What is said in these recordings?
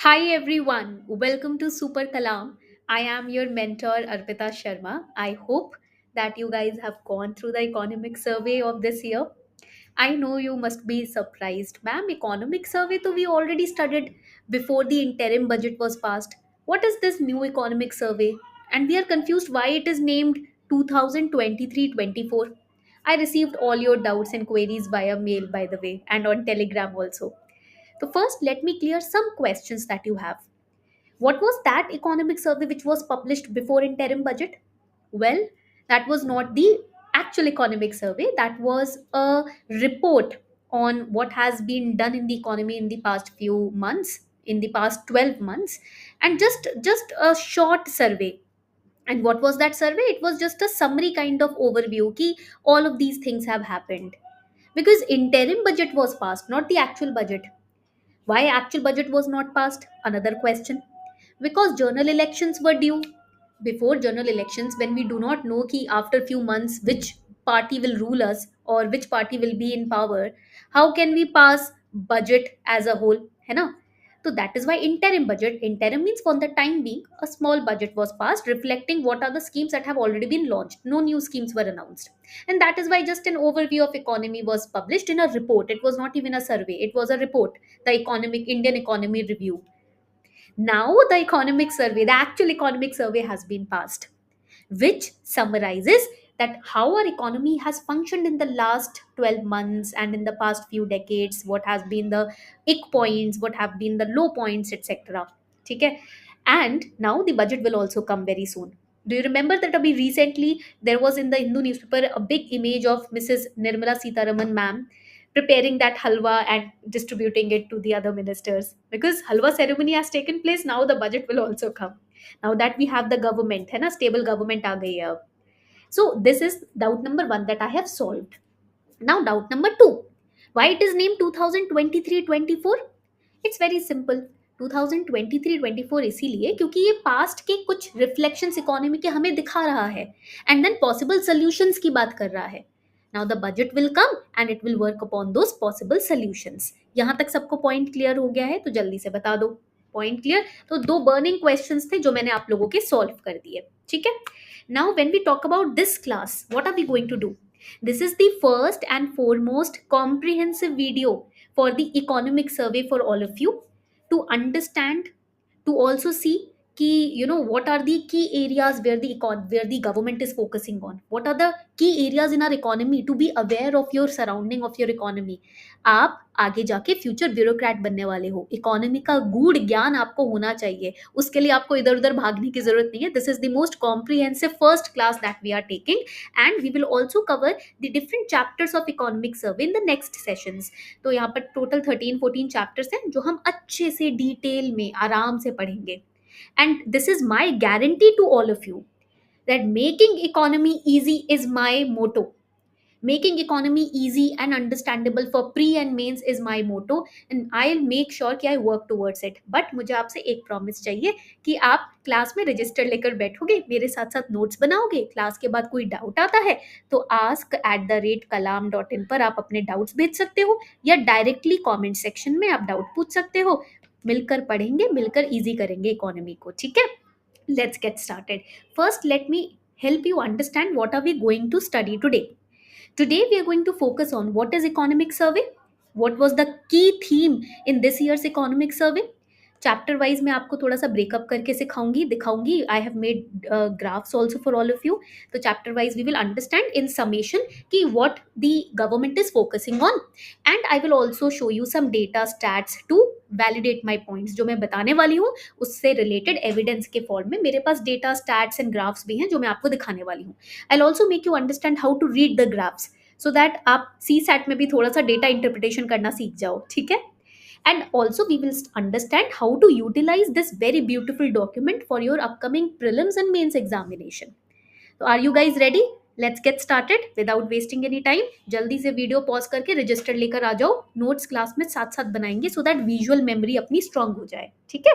Hi everyone, welcome to Super Kalam. I am your mentor Arpita Sharma. I hope that you guys have gone through the economic survey of this year. I know you must be surprised. Ma'am, economic survey to we already studied before the interim budget was passed. What is this new economic survey? And we are confused why it is named 2023-24. I received all your doubts and queries via mail by the way and on Telegram also. So first let me clear some questions that you have. What was that economic survey which was published before interim budget? Well, that was not the actual economic survey. That was a report on what has been done in the economy in the past few months, in the past 12 months, and just a short survey. And what was that survey? It was just a summary kind of overview ki all of these things have happened. Because interim budget was passed, not the actual budget. Why actual budget was not passed? Another question. Because general elections were due. Before general elections, when we do not know ki after few months which party will rule us or which party will be in power, how can we pass budget as a whole? है ना? So that is why interim budget. Interim means for the time being, a small budget was passed reflecting what are the schemes that have already been launched. No new schemes were announced. And that is why just an overview of economy was published in a report. It was not even a survey. It was a report, the economic Indian economy review. Now the economic survey, the actual economic survey has been passed, which summarizes that how our economy has functioned in the last 12 months and in the past few decades, what has been the ick points, what have been the low points, etc. Okay? And now the budget will also come very soon. Do you remember that Abhi recently there was in the Hindu newspaper a big image of Mrs. Nirmala Sitaraman ma'am preparing that halwa and distributing it to the other ministers? Because halwa ceremony has taken place, now the budget will also come. Now that we have the government, है ना, stable government आ गई है अब. So this is doubt number one that I have solved. Now doubt number two. Why it is named 2023-24? It's very simple. 2023-24 इसीलिए क्योंकि ये past के कुछ रिफ्लेक्शंस इकोनॉमी के हमें दिखा रहा है एंड देन पॉसिबल सॉल्यूशंस की बात कर रहा है. Now the budget will come and it will work upon those possible solutions. यहाँ तक सबको पॉइंट क्लियर हो गया है तो जल्दी से बता दो. Point clear? तो दो बर्निंग क्वेश्चंस थे जो मैंने आप लोगों के सॉल्व कर दिए. ठीक है. Now when we talk about this class, what are we going to do? This is the first and foremost comprehensive video for the economic survey for all of you to understand, to also see key, what are the key areas where where the government is focusing on, what are the key areas in our economy, to be aware of your surrounding of your economy. आप आगे जाके future bureaucrat बनने वाले हो. Economy का गूढ़ ज्ञान आपको होना चाहिए. उसके लिए आपको इधर उधर भागने की जरूरत नहीं है. This is the most comprehensive first class that we are taking and we will also cover the different chapters of economic survey in the next sessions. तो यहाँ पर टोटल 13-14 चैप्टर्स हैं जो हम अच्छे से डिटेल में आराम से पढ़ेंगे. And this is my guarantee to all of you that making economy easy is my motto. Making economy easy and understandable for pre and mains is my motto, and I'll make sure कि I work towards it. But मुझे आपसे एक promise चाहिए कि आप class में register लेकर बैठोगे, मेरे साथ साथ नोट्स बनाओगे. क्लास के बाद कोई डाउट आता है तो ask@kalam.in पर आप अपने डाउट्स भेज सकते हो या डायरेक्टली कमेंट सेक्शन में आप डाउट पूछ सकते हो. मिलकर पढ़ेंगे, मिलकर इजी करेंगे इकोनॉमी को. ठीक है. Let's get started. First let me help you understand what are we going to study today. Today we are going to focus on what is economic survey, what was the key theme in this year's economic survey. Chapter wise मैं आपको थोड़ा सा breakup करके सिखाऊंगी, दिखाऊंगी. I have made graphs also for all of you. तो chapter wise we will understand in summation कि what the government is focusing on and I will also show you some data stats to validate my points. जो मैं बताने वाली हूँ उससे related evidence के form में मेरे पास डेटा स्टैट्स एंड ग्राफ्स भी हैं जो मैं आपको दिखाने वाली हूँ. I will also make you understand how to read the graphs so that आप सी सैट में भी थोड़ा सा डेटा इंटरप्रिटेशन करना सीख जाओ. ठीक है. And also we will understand how to utilize this very beautiful document for your upcoming prelims and mains examination. So are you guys ready? Let's get started without wasting any time. जल्दी से video pause करके register लेकर आ जाओ. Notes class में साथ साथ बनाएंगे so that visual memory अपनी स्ट्रांग हो जाए. ठीक है.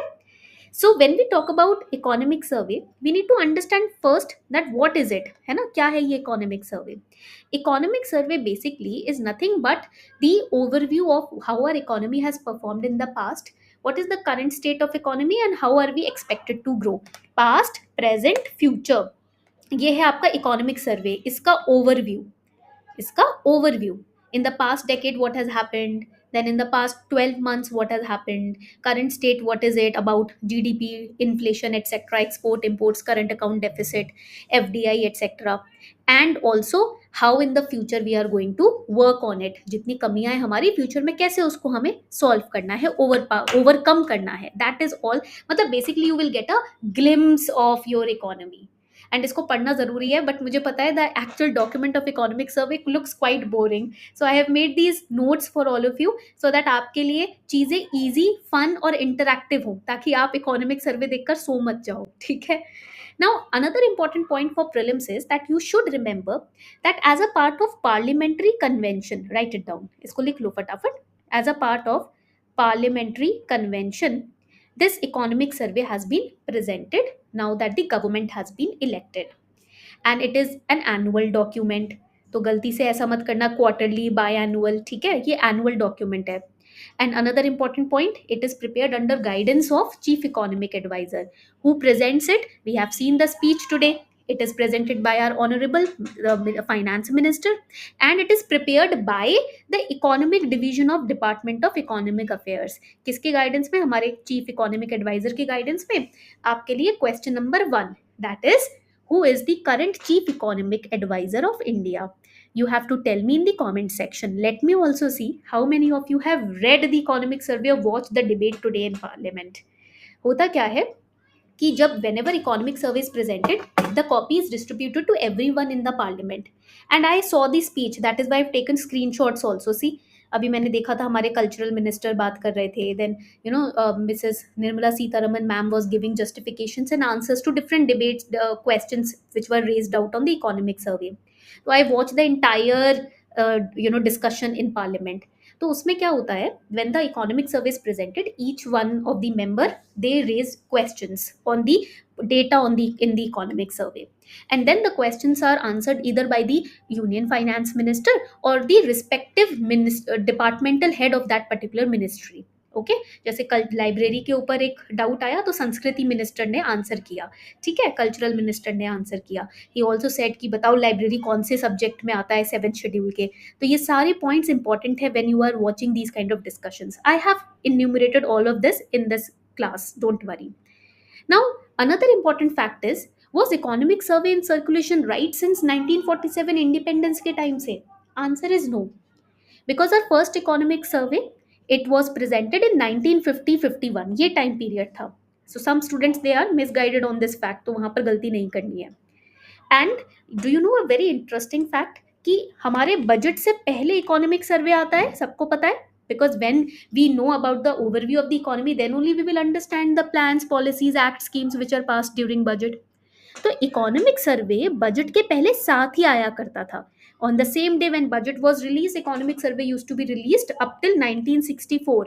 So when we talk about economic survey, we need to understand first that what is it, है ना, क्या है ये economic survey. Economic survey basically is nothing but the overview of how our economy has performed in the past, what is the current state of economy and how are we expected to grow. Past, present, future, ये है आपका economic survey, इसका overview. In the past decade what has happened, then in the past 12 months what has happened, current state what is it about GDP, inflation, etc., export imports, current account deficit, FDI, etc. And also how in the future we are going to work on it, जितनी कमियां हैं हमारी future में कैसे उसको हमें solve करना है, ओवरकम करना है, दैट इज ऑल. मतलब basically you will get a glimpse of your economy. And इसको पढ़ना ज़रूरी है, बट मुझे पता है the actual document of economic survey looks quite boring. So I have made these notes for all of you so that आपके लिए चीज़ें ईजी, फन और इंटरैक्टिव हो, ताकि आप इकोनॉमिक सर्वे देखकर सो मत जाओ. ठीक है. Now, another important point for prelims is that you should remember that as a part of parliamentary convention, write it down. इसको लिख लो फटाफट. As a part of parliamentary convention, this economic survey has been presented now that the government has been elected. And it is an annual document. तो गलती से ऐसा मत करना quarterly, by annual. ठीक है, ये एनुअल डॉक्यूमेंट है. And another important point, it is prepared under guidance of chief economic advisor. Who presents it? We have seen the speech today. It is presented by our honorable finance minister, and it is prepared by the economic division of department of economic affairs. किसके guidance में? हमारे chief economic advisor के guidance में. आपके लिए question number 1, that is, who is the current chief economic advisor of India? You have to tell me in the comment section. Let me also see how many of you have read the economic survey or watched the debate today in parliament. होता क्या है कि जब whenever economic survey is presented, the copy is distributed to everyone in the parliament. And I saw the speech, that is why I've taken screenshots also. See, अभी मैंने देखा था हमारे कल्चरल मिनिस्टर बात कर रहे थे. Then you know Mrs Nirmala Sitharaman ma'am was giving justifications and answers to different debates, questions which were raised out on the economic survey. तो I watch the entire discussion in parliament. तो उसमें क्या होता है, when the economic survey is presented, each one of the member they raise questions on the data on the in the economic survey, and then the questions are answered either by the union finance minister or the respective departmental head of that particular ministry. Okay जैसे कल library के ऊपर एक doubt आया तो संस्कृति minister ने answer किया. ठीक है, कल्चरल मिनिस्टर ने आंसर किया. ही ऑल्सो सेड कि बताओ लाइब्रेरी कौन से सब्जेक्ट में आता है 7th शेड्यूल के. तो ये सारे पॉइंट्स इंपॉर्टेंट है when you are watching these kind of discussions. I have enumerated all of this in this class, don't worry. Now, another important fact is, was economic survey in circulation right since 1947 independence के time से? Answer is no. Because our first economic survey, it was presented in 1950-51. ये time period था. So some students they are misguided on this fact. तो वहाँ पर गलती नहीं करनी है. And do you know a very interesting fact कि हमारे बजट से पहले इकोनॉमिक सर्वे आता है, सबको पता है. Because when we know about the overview of the economy, then only we will understand the plans, policies, act schemes which are passed during budget. तो इकोनॉमिक सर्वे बजट के पहले साथ ही आया करता था. On the same day when budget was released, economic survey used to be released up till 1964.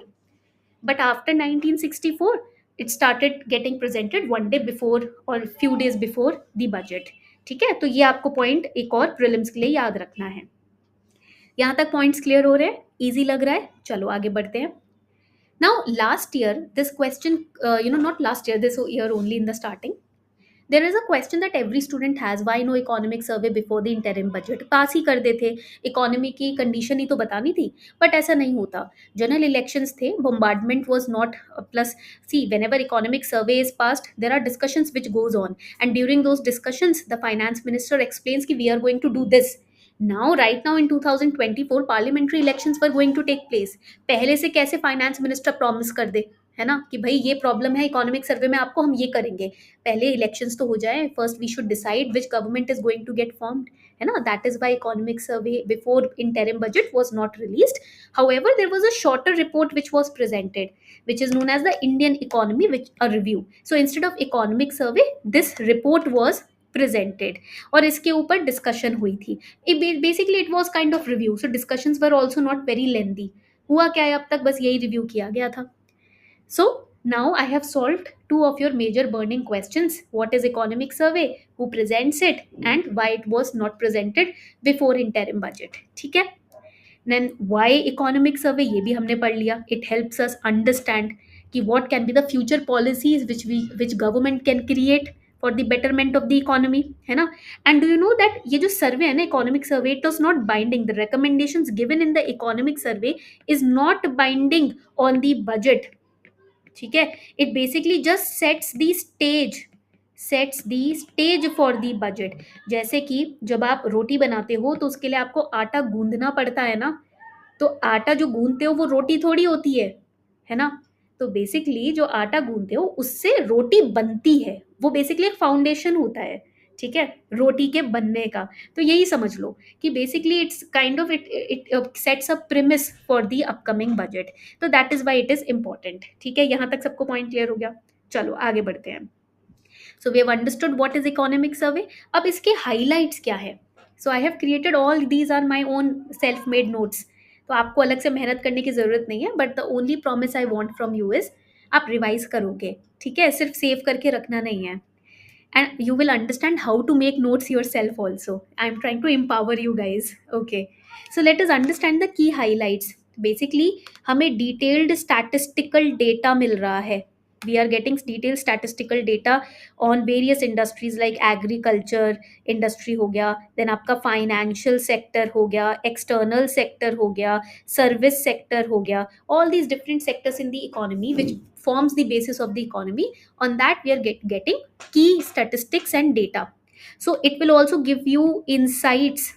But after 1964, it started getting presented one day before or few days before the budget. ठीक है, तो ये आपको point एक और prelims के लिए याद रखना है. यहाँ तक पॉइंट्स क्लियर हो रहे हैं, इजी लग रहा है. चलो आगे बढ़ते हैं. Now last year this question, not last year, this year only in the starting, there is a question that every student has, why no economic survey before the interim budget. पास ही कर देते, इकोनॉमी की condition ही तो बतानी थी. But ऐसा नहीं होता. जनरल इलेक्शंस थे, bombardment was not plus. See, whenever economic survey is passed, there are discussions which goes on, and during those discussions the finance minister explains कि we are going to do this. Now right now in 2024 parliamentary elections were going to take place. पहले से कैसे finance minister promise कर दे, है ना, कि भाई ये प्रॉब्लम है इकोनॉमिक सर्वे में, आपको हम ये करेंगे. पहले इलेक्शंस तो हो जाए, first we should decide which government is going to get formed, है ना. That is why economic survey before interim budget was not released. However there was a shorter report which was presented, which is known as the Indian economy, which a review. So instead of economic survey, this report was presented और इसके ऊपर discussion हुई थी. Basically it was kind of review. So discussions were also not very lengthy. हुआ क्या है अब तक, बस यही रिव्यू किया गया था. So now I have solved two of your major burning questions. What is economic survey, who presents it, and why it was not presented before interim budget. ठीक है. Then why economic survey, ये भी हमने पढ़ लिया. It helps us understand कि what can be the future policies which government can create for the betterment of the economy, है ना। And do you know that ये जो सर्वे है ना, economic survey, it was not binding, the recommendations given in the economic survey is not binding on the budget, ठीक है। It basically just sets the stage for the budget. जैसे कि जब आप रोटी बनाते हो तो उसके लिए आपको आटा गूंदना पड़ता है ना, तो आटा जो गूंदते हो वो रोटी थोड़ी होती है ना। तो बेसिकली जो आटा गूंदते हो उससे रोटी बनती है, वो बेसिकली एक फाउंडेशन होता है, ठीक है, रोटी के बनने का। तो यही समझ लो कि basically it's kind of it sets a premise for the upcoming budget. तो that is why it is important, ठीक है। यहाँ तक सबको पॉइंट क्लियर हो गया? चलो आगे बढ़ते हैं। So we have understood what is economic survey. अब इसके हाइलाइट्स क्या है? So I have created all these are my own self made notes, तो आपको अलग से मेहनत करने की जरूरत नहीं है, but the only promise I want from you is आप रिवाइज करोगे, ठीक है, सिर्फ सेव करके रखना नहीं है। And you will understand how to make notes yourself also. I'm trying to empower you guys. Okay, so let us understand the key highlights. Basically हमें detailed statistical data मिल रहा है, we are getting detailed statistical data on various industries like agriculture industry हो गया, then आपका financial sector हो गया, external sector हो गया, service sector हो गया, all these different sectors in the economy which forms the basis of the economy. On that we are getting key statistics and data. So it will also give you insights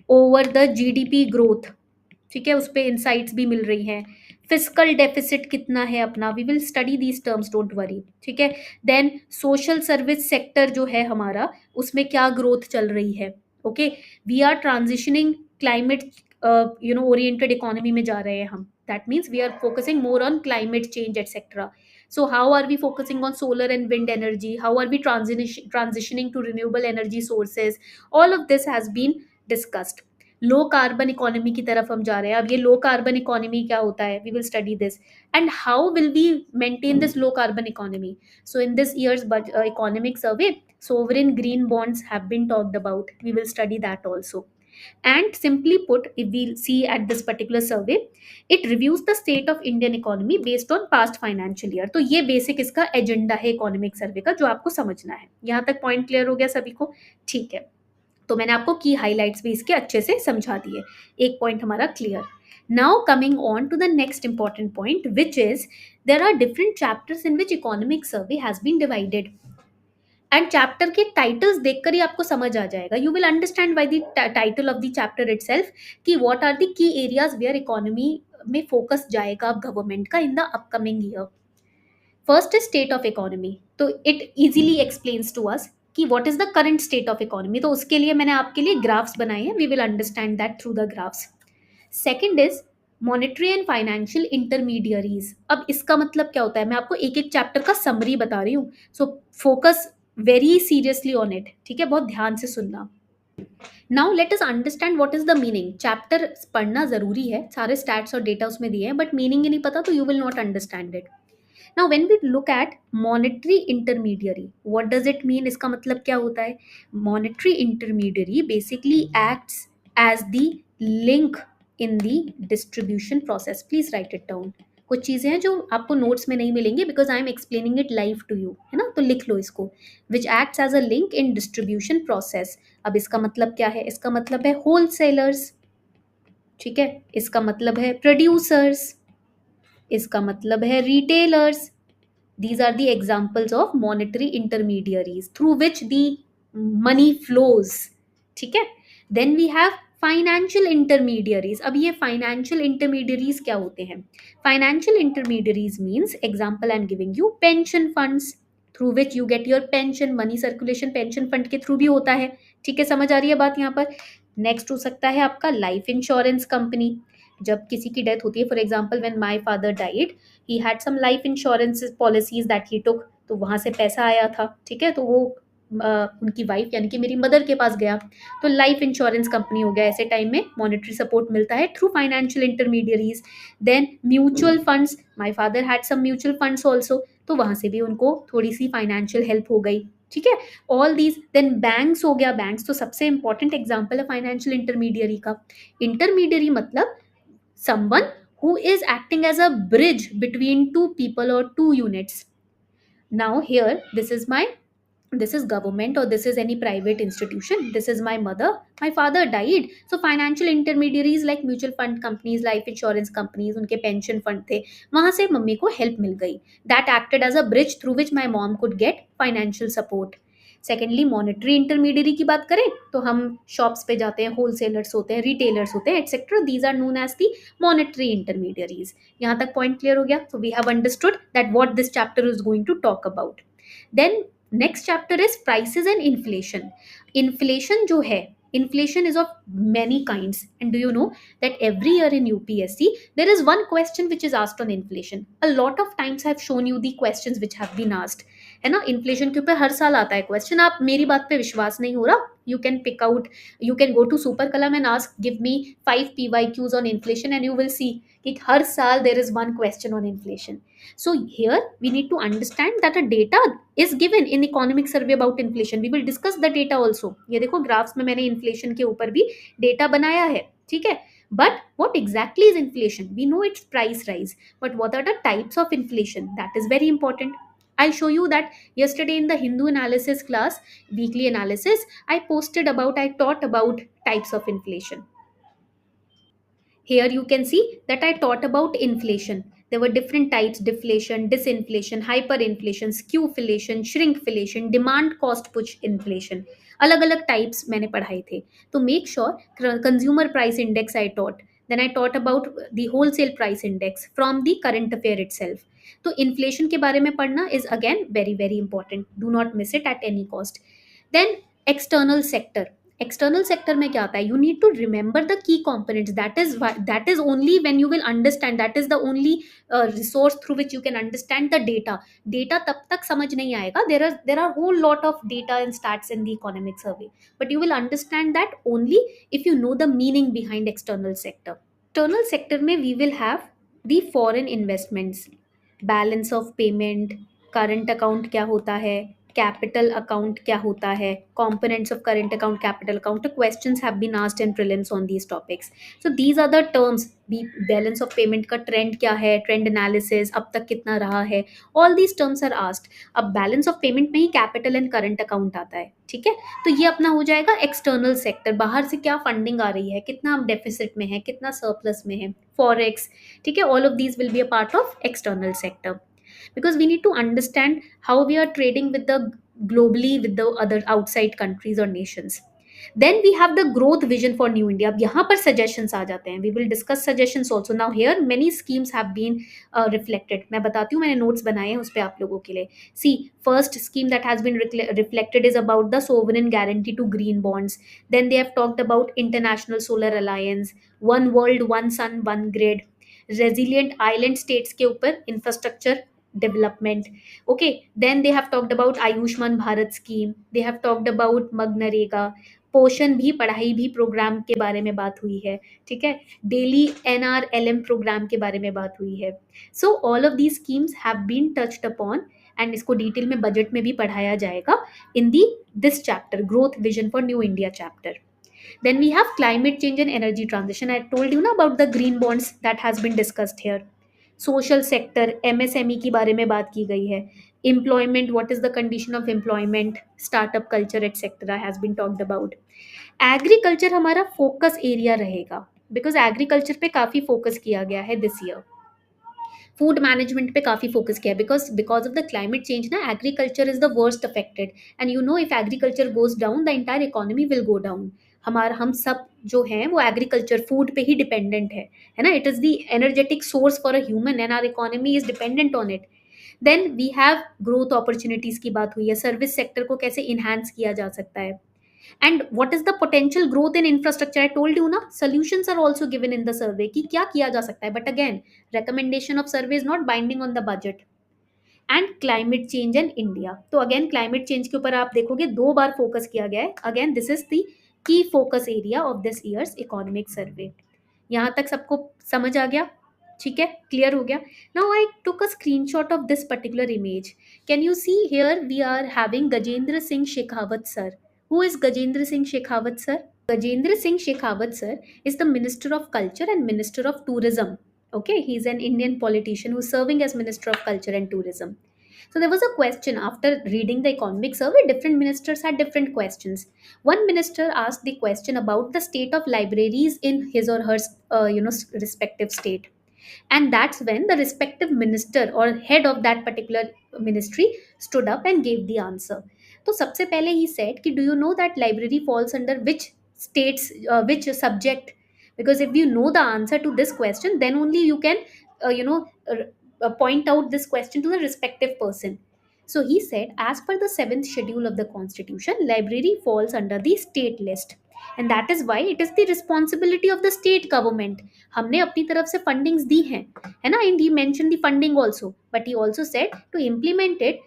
over the GDP growth, ठीक है, उस पे insights भी मिल रही हैं। Physical deficit कितना है अपना, we will study these terms, don't worry, ठीक है। देन सोशल सर्विस सेक्टर जो है हमारा, उसमें क्या ग्रोथ चल रही है। Okay, we are transitioning climate oriented economy में जा रहे हैं हम, that means we are focusing more on climate change etcetera. So how are we focusing on solar and wind energy? How are we transitioning to renewable energy sources? All of this has been discussed. Low carbon economy की तरफ हम जा रहे हैं। अब ये लो carbon economy क्या होता है, we will study this and how will we maintain this low carbon economy. So in this year's economic survey, sovereign green bonds have been talked about, we will study that also. And simply put, if we see at this particular survey, it reviews the state of Indian economy based on past financial year. तो ये basic इसका agenda है economic survey का, जो आपको समझना है। यहाँ तक पॉइंट क्लियर हो गया सभी को? ठीक है, तो मैंने आपको की हाइलाइट्स भी इसके अच्छे से समझा दिए, एक पॉइंट हमारा clear. Now coming on to the next important point, which is there are different chapters in which economic survey has been divided. And chapter के टाइटल्स देखकर ही आपको समझ आ जाएगा, you will understand by the title of the chapter itself कि what are the key areas where economy में focus जाएगा गवर्नमेंट का in the upcoming year. First is state of economy, तो it easily explains to us कि what is the current state of economy. तो उसके लिए मैंने आपके लिए ग्राफ्स बनाए हैं, we will understand that through the graphs. Second is monetary and financial intermediaries. अब इसका मतलब क्या होता है, मैं आपको एक एक चैप्टर का समरी बता रही हूँ, so focus very seriously on it, ठीक है, बहुत ध्यान से सुनना. Now let us understand what is the meaning. Chapter पढ़ना जरूरी है, सारे स्टैट्स और डेटा उसमें दिए हैं, बट मीनिंग ही नहीं पता तो you will not understand it. Now when we look at monetary intermediary, what does it mean? इसका मतलब क्या होता है? Monetary intermediary basically acts as the link in the distribution process. Please write it down. कुछ चीज़ें हैं जो आपको नोट्स में नहीं मिलेंगी because I am explaining it live to you, है ना, तो लिख लो इसको. Which acts as a link in distribution process. अब इसका मतलब क्या है? इसका मतलब है wholesalers, ठीक है, इसका मतलब है producers, इसका मतलब है retailers. These are the examples of monetary intermediaries through which the money flows, ठीक है. Then we have financial intermediaries. अब ये financial intermediaries क्या होते हैं? Financial intermediaries means, example I'm giving you, pension funds through which you get your pension, money circulation pension fund के through भी होता है, ठीक है, समझ आ रही है बात यहाँ पर. नेक्स्ट हो सकता है आपका लाइफ इंश्योरेंस कंपनी. जब किसी की डेथ होती है, for example when my father died, he had some life insurance policies that he took, तो वहाँ से पैसा आया था, ठीक है, तो वो उनकी वाइफ यानी कि मेरी मदर के पास गया, तो लाइफ इंश्योरेंस कंपनी हो गया. ऐसे टाइम में मॉनेटरी सपोर्ट मिलता है through financial intermediaries. Then mutual funds, my father had some mutual funds also, तो वहाँ से भी उनको थोड़ी सी फाइनेंशियल हेल्प हो गई, ठीक है. All these. देन बैंक्स हो गया, बैंक्स तो सबसे इंपॉर्टेंट एग्जाम्पल है फाइनेंशियल इंटरमीडियरी का. इंटरमीडियरी मतलब someone who is acting as a bridge between two people or two units. Now here, this is government or this is any private institution, this is my mother, my father died, so financial intermediaries like mutual fund companies, life insurance companies, उनके pension fund थे, वहां से mummy को help मिल गई. That acted as a bridge through which my mom could get financial support. Secondly monetary intermediary की बात करें तो हम शॉप्स पे जाते हैं, होलसेलर्स होते हैं, रिटेलर्स होते हैं, etcetera. These are known as the monetary intermediaries. यहाँ तक पॉइंट क्लियर हो गया. So we have understood that what this chapter is going to talk about. Then next chapter is prices and inflation. Inflation जो है, inflation is of many kinds, and do you know that every year in UPSC there is one question which is asked on inflation. A lot of times I have shown you the questions which have been asked, है ना. Inflation के ऊपर हर साल आता है question. आप मेरी बात पे विश्वास नहीं हो रहा, you can pick out, you can go to super Kalam and ask give me 5 PYQs on inflation and you will see कि हर साल there is one question on inflation. So here we need to understand that a data is given in economic survey about inflation. We will discuss the data also. ये देखो graphs में मैंने inflation के ऊपर भी डेटा बनाया है, ठीक है. But what exactly is inflation? We know it's price rise, but what are the types of inflation? That is very important. I'll show you that yesterday in the Hindu analysis class, weekly analysis, I taught about types of inflation. Here you can see that I taught about inflation. There were different types: deflation, disinflation, hyperinflation, skewflation, shrinkflation, demand cost push inflation. अलग अलग types मैंने पढ़ाए थे. तो make sure consumer price index I taught. Then I taught about the wholesale price index from the current affair itself. तो inflation के बारे में पढ़ना is again very very important. Do not miss it at any cost. Then external sector. External sector में क्या आता है? You need to remember the key components. That is only when you will understand, that is the only resource through which you can understand the data. Data तब तक समझ नहीं आएगा. There are whole lot of data and stats in the economic survey, but you will understand that only if you know the meaning behind external sector. External sector में we will have the foreign investments, balance of payment, current account क्या होता है, capital account क्या होता है, components of current account, capital account. The questions have been asked in prelims on these topics. So these are the terms. Balance of payment का trend क्या है, trend analysis, अब तक कितना रहा है, all these terms are asked. अब balance of payment में ही कैपिटल एंड करंट अकाउंट आता है, ठीक है. तो ये अपना हो जाएगा एक्सटर्नल सेक्टर. बाहर से क्या फंडिंग आ रही है, कितना हम डेफिसिट में है, कितना सरप्लस में है, फॉरेक्स, ठीक है. All of these will be a part of external sector, because we need to understand how we are trading with the globally with the other outside countries or nations. Then we have the growth vision for new India. अब यहाँ पर suggestions आ जाते हैं. We will discuss suggestions also. Now here many schemes have been reflected. मैं बताती हूँ, मैंने notes बनाए हैं उस पे आप लोगों के लिए. See, first scheme that has been reflected is about the sovereign guarantee to green bonds. Then they have talked about international solar alliance, one world one sun one grid, resilient island states के ऊपर infrastructure development. Okay, then they have talked about Ayushman Bharat scheme, they have talked about Magnarega, पोषण Bhi, Padhai Bhi programme के बारे में बात हुई है, ठीक है. डेली NRLM प्रोग्राम के बारे में बात हुई है. So all of these schemes have been touched upon and इसको डिटेल में बजट में भी पढ़ाया जाएगा in the this chapter, growth vision for new India chapter. Then we have climate change and energy transition. I told you ना about the green bonds that has been discussed here. Social sector, MSME की बारे में बात की गई है. Employment, what is the condition of employment, startup culture etcetera has been talked about. Agriculture हमारा focus area रहेगा, बिकॉज एग्रीकल्चर पे काफ़ी फोकस किया गया है दिस ईयर. फूड मैनेजमेंट पे काफ़ी फोकस किया है, because of the climate change ना, agriculture is the worst affected. And you know, if agriculture goes down the entire economy will go down. हम सब जो हैं वो एग्रीकल्चर, फूड पे ही डिपेंडेंट है ना. It is the energetic source for a human and our economy is dependent on it. Then we have growth opportunities की बात हुई है, सर्विस सेक्टर को कैसे इन्हांस किया जा सकता है. And what is the potential growth in infrastructure. I told you ना, solutions are also given in the survey कि क्या किया जा सकता है, but again recommendation of survey is not binding on the budget. And climate change and India. तो अगेन climate change के ऊपर आप देखोगे 2 बार फोकस किया गया है. Again this is the key focus area of this year's economic सर्वे. यहाँ तक सबको समझ आ गया, ठीक है, क्लियर हो गया. Now I took a screenshot of this particular image. Can you see here we are having Gajendra Singh Shekhawat sir. Who is Gajendra Singh Shekhawat sir? Gajendra Singh Shekhawat sir is the Minister of Culture and Minister of Tourism Okay, he's an Indian politician who's serving as Minister of Culture and Tourism. So there was a question after reading the economic survey, different ministers had different questions. One minister asked the question about the state of libraries in his or her respective state, and that's when the respective minister or head of that particular ministry stood up and gave the answer. तो सबसे पहले he said कि do you know that library falls under which states, which subject? Because if you know the answer to this question, then only you can uh, you know point out this question to the respective person. So he said, as per the seventh schedule of the constitution, library falls under the state list, and that is why it is the responsibility of the state government. हमने अपनी तरफ से fundings दी हैं, है ना, and he mention the funding also, but he also said to implement it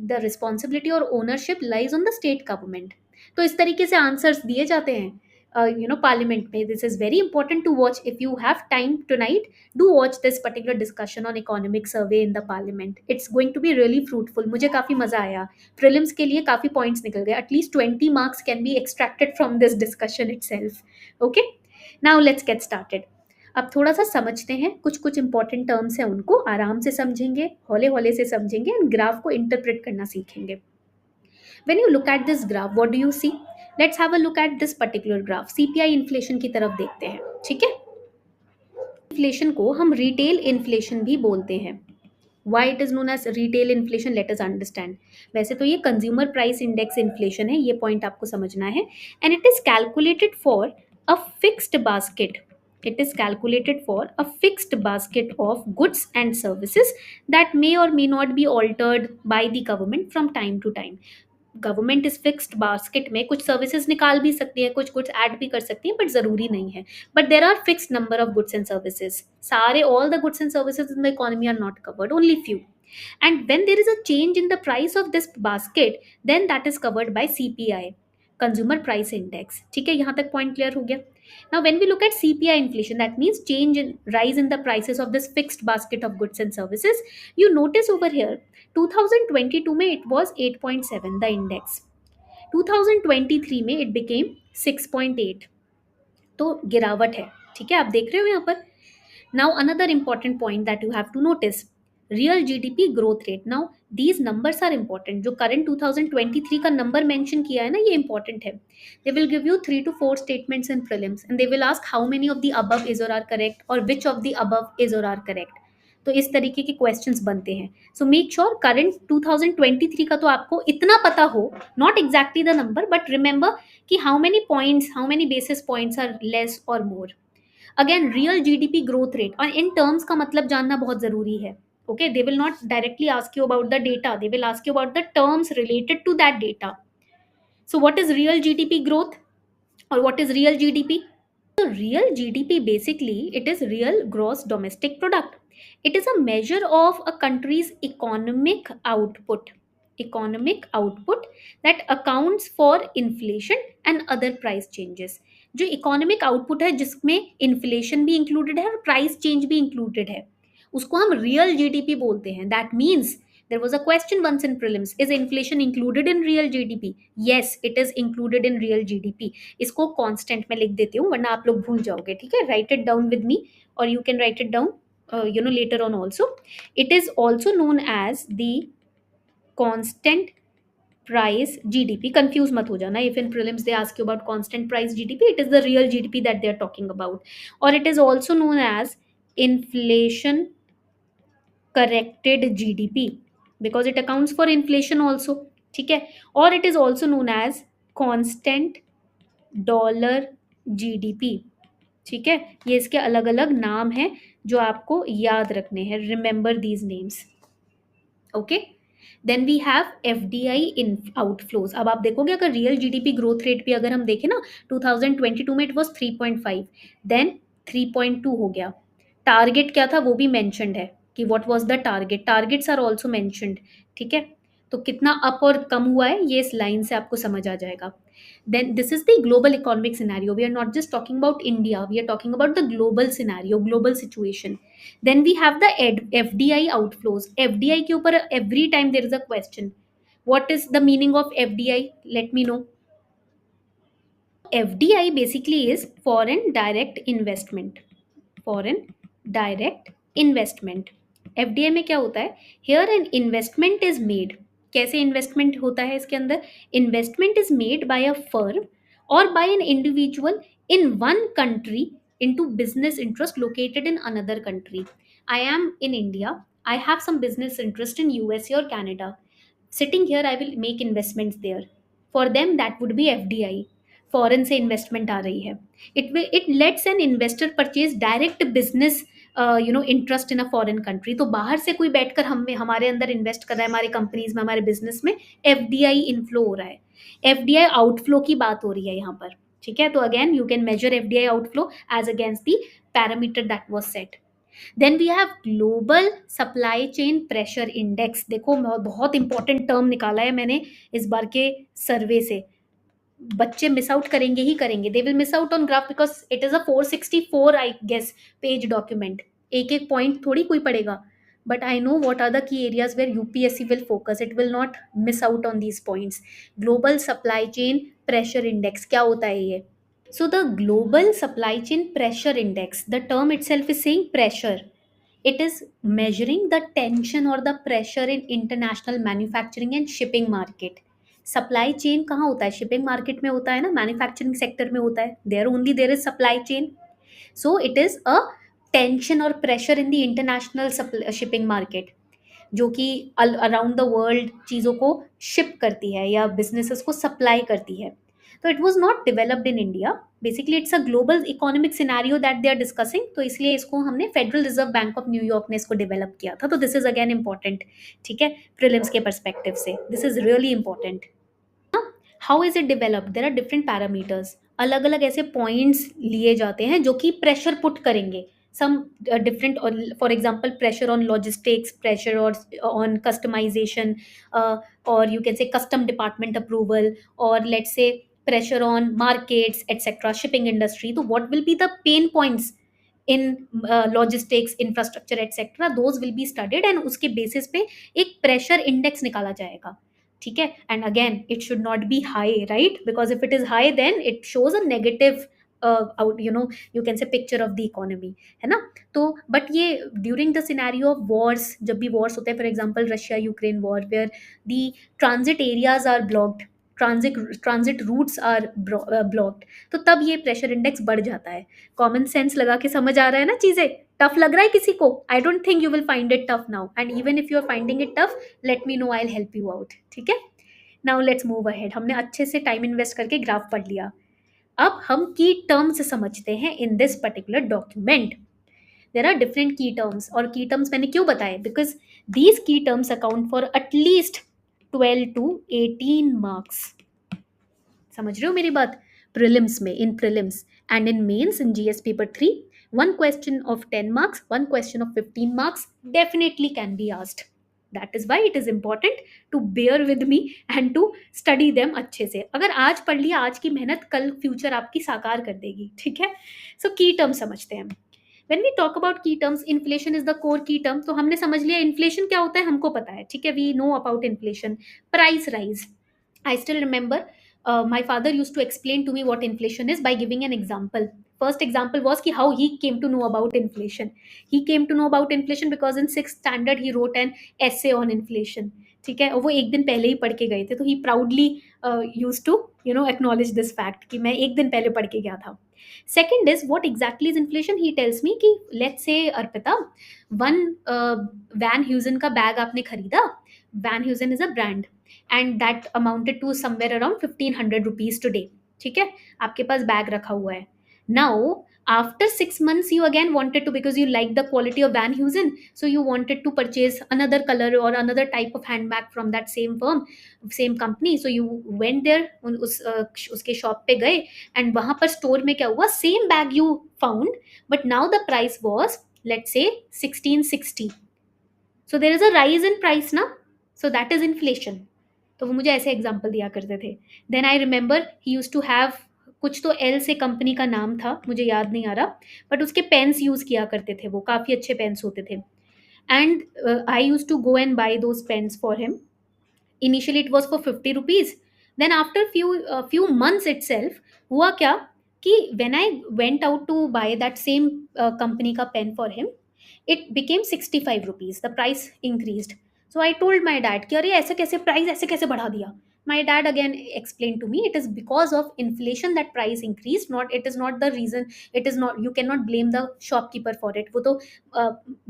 the responsibility और ownership lies on the state government. तो इस तरीके से आंसर्स दिए जाते हैं पार्लियामेंट में. This is very important to watch. If you have time tonight, do watch this particular discussion on economic survey in the parliament. It's going to be really fruitful. मुझे काफी मजा आया. प्रीलिम्स के लिए काफी पॉइंट्स निकल गए. At least 20 marks can be extracted from this discussion itself. Okay, now let's get started. अब थोड़ा सा समझते हैं, कुछ कुछ इंपॉर्टेंट टर्म्स हैं, उनको आराम से समझेंगे, हौले हौले से समझेंगे एंड ग्राफ को इंटरप्रेट करना सीखेंगे. When you look at this graph, what do you see? Let's have a look at this particular graph. CPI inflation की तरफ देखते हैं. ठीक है, इन्फ्लेशन को हम रिटेल इन्फ्लेशन भी बोलते हैं. Why it is known as retail inflation, let us understand. वैसे तो ये कंज्यूमर प्राइस इंडेक्स इन्फ्लेशन है, ये पॉइंट आपको समझना है. And it is calculated for a fixed basket. It is calculated for a fixed basket of goods and services that may or may not be altered by the government from time to time. Government इस fixed basket में कुछ services निकाल भी सकती है, कुछ goods add भी कर सकती है, बट जरूरी नहीं है. But there are fixed number of goods and services. सारे all the goods and services in the economy are not covered, only few. And when there is a change in the price of this basket, then that is covered by CPI, consumer price index. ठीक है, यहाँ तक point clear हो गया. Now when we look at CPI inflation, that means change in rise in the prices of this fixed basket of goods and services. You notice over here 2022 में it was 8.7 the index. 2023 में it became 6.8. तो गिरावट है. ठीक है, आप देख रहे हो यहाँ पर. Now, another important point that you have to notice, real GDP growth rate. Now, these numbers are important. जो current 2023 का number mention किया है ना, ये important है. They will give you 3 to 4 statements in prelims, and they will ask how many of the above is or are correct, or which of the above is or are correct. तो इस तरीके के questions बनते हैं. So make sure current 2023 का तो आपको इतना पता हो, not exactly the number, but remember कि how many points, how many basis points are less और more. Again real GDP growth rate, और इन टर्म्स का मतलब जानना बहुत जरूरी है. Okay, they will not directly ask you about the data, they will ask you about the terms related to that data. So what is real GDP growth और what is real GDP? So real GDP basically it is real gross domestic product. It is a measure of a country's economic output. Economic output that accounts for inflation and other price changes. जो economic output है जिसमें inflation भी included है और price change भी included है, उसको हम रियल जीडीपी बोलते हैं. That means there was a question once in prelims, is inflation included in real GDP? Yes, it is included in real GDP. इसको कांस्टेंट में लिख देती हूँ वरना आप लोग भूल जाओगे. ठीक है, write it down with me और you can write it down later on also. It is also known as the constant price GDP. Confuse मत हो जाना. If in prelims they ask you about constant price GDP, it is the real GDP that they are talking about. Or it is also known as inflation corrected GDP because it accounts for inflation also. ठीक है, और it is also known as constant dollar GDP. ठीक है, ये इसके अलग अलग नाम हैं जो आपको याद रखने हैं. Remember these names. Okay, then we have FDI in outflows. अब आप देखोगे अगर रियल जीडीपी ग्रोथ रेट भी अगर हम देखें ना, 2022 में इट वॉज 3.5, देन 3.2 हो गया. टारगेट क्या था वो भी मैंशनड है कि what was the target. Targets are also mentioned. ठीक है, तो कितना अप और कम हुआ है ये इस लाइन से आपको समझ आ जाएगा. Then this is the global economic scenario. We are not just talking about India, we are talking about the global scenario, global situation. Then we have the FDI outflows. FDI के ऊपर every time there is a question. What is the meaning of FDI? Let me know. FDI basically is foreign direct investment. Foreign direct investment. FDI में क्या होता है, here an investment is made. कैसे investment होता है इसके अंदर, investment is made by a firm और by an individual in one country into business interest located in another country. I am in India, I have some business interest in USA or Canada. Sitting here I will make investments there. For them that would be FDI, foreign से investment आ रही है। It let's an investor purchase direct business interest in a foreign country. तो बाहर से कोई बैठकर हम हमारे अंदर इन्वेस्ट कर रहा है, हमारे कंपनीज में, हमारे बिजनेस में, एफडीआई इनफ्लो हो रहा है। एफडीआई आउटफ्लो की बात हो रही है यहाँ पर, ठीक है। तो again you can measure FDI outflow as against the parameter that was set. Then we have global supply chain pressure index. देखो बहुत इंपॉर्टेंट टर्म निकाला है मैंने इस बार के सर्वे से। बच्चे मिस आउट करेंगे ही करेंगे, they will miss out on graph because it is a 464 I guess page document. एक एक पॉइंट थोड़ी कोई पढ़ेगा, but I know what are the key areas where UPSC will focus, it will not miss out on these points. Global supply chain pressure index क्या होता है ये? So the global supply chain pressure index, the term itself is saying pressure. It is measuring the tension or the pressure in international manufacturing and shipping market. Supply chain कहाँ होता है? Shipping market में होता है ना, manufacturing sector में होता है। There only there is supply chain. So it is a tension और pressure in the international shipping market, जो कि अराउंड द वर्ल्ड चीज़ों को शिप करती है या बिजनेसेस को सप्लाई करती है। तो it was not developed in India, basically it's a global economic scenario that they are discussing. तो इसलिए इसको हमने federal reserve bank of New York ने इसको डेवलप किया था। तो दिस इज अगेन इंपॉर्टेंट, ठीक है, प्रीलिम्स के परस्पेक्टिव से this is really important. How is it developed? There are different parameters, अलग अलग ऐसे पॉइंट्स लिए जाते हैं जो कि प्रेशर पुट करेंगे some different, or for example pressure on logistics, pressure or on customization, or you can say custom department approval, or let's say pressure on markets etc, shipping industry. So what will be the pain points in logistics, infrastructure etc, those will be studied and उसके basis पे एक pressure index निकाला जाएगा, ठीक है। And again it should not be high, right, because if it is high then it shows a negative out, you can say picture of the economy, है ना। तो बट ये during the scenario of wars, जब भी wars होते हैं, for example Russia Ukraine war, where the transit areas are blocked, transit routes are blocked, तो तब ये प्रेशर इंडेक्स बढ़ जाता है। कॉमन सेंस लगा के समझ आ रहा है ना चीजें? टफ लग रहा है किसी को? I don't think you will find it tough now, and even if you are finding it tough, let me know, I will help you out, ठीक है। Now let's move ahead. हमने अच्छे से टाइम इन्वेस्ट करके graph पढ़ लिया। अब हम की टर्म्स समझते हैं in this particular document. There are different key terms, और की टर्म्स मैंने क्यों बताए? Because these key terms account for at least 12 to 18 marks. समझ रहे हो मेरी बात? प्रिलिम्स में, in prelims and in mains, in GS paper 3, one question of 10 marks, one question of 15 marks definitely can be asked. That is why it is important to bear with me and to study them अच्छे से। अगर आज पढ़ लिया, आज की मेहनत कल फ्यूचर आपकी साकार कर देगी, ठीक है। सो की टर्म समझते हैं हम। When we talk about key terms, inflation is the core key term। तो हमने समझ लिया इन्फ्लेशन क्या होता है, हमको पता है, ठीक है, we know about inflation। price rise, I still remember my father used to explain to me what inflation is by giving an example. First example was कि how he came to know about inflation. He came to know about inflation because in 6th standard he wrote an essay on inflation, ठीक है, और वो एक दिन पहले ही पढ़ के गए थे। तो he proudly used to acknowledge this fact कि मैं एक दिन पहले पढ़ के गया था। Second is what exactly is inflation? He tells me कि let's say Arpita, one Van Heusen का बैग आपने खरीदा। Van Heusen is a brand and that amounted to somewhere around 1500 rupees today, ठीक है, आपके पास बैग रखा हुआ है। Now after 6 months you again wanted to, because you like the quality of Van Heusen, so you wanted to purchase another color or another type of handbag from that same firm, same company, so you went there, उसके shop पे गए, and वहां पर store में क्या हुआ, same bag you found, but now the price was let's say 1660, so there is a rise in price ना, so that is inflation। तो वो मुझे ऐसे एग्जाम्पल दिया करते थे। Then I remember he used to have, कुछ तो एल से कंपनी का नाम था, मुझे याद नहीं आ रहा, बट उसके पेन्स यूज़ किया करते थे, वो काफ़ी अच्छे पेन्स होते थे। And I use to go and buy those pens for him. Initially it was for 50 rupees, then after few months itself हुआ क्या, कि when I went out to buy that same company का pen for him, it became 65 rupees, the price increased. So I told my dad कि अरे ऐसे कैसे price ऐसे कैसे बढ़ा दिया. My dad again explained to me it is because of inflation that price increased, not it is not the reason. It is not, you cannot blame the shopkeeper for it. वो तो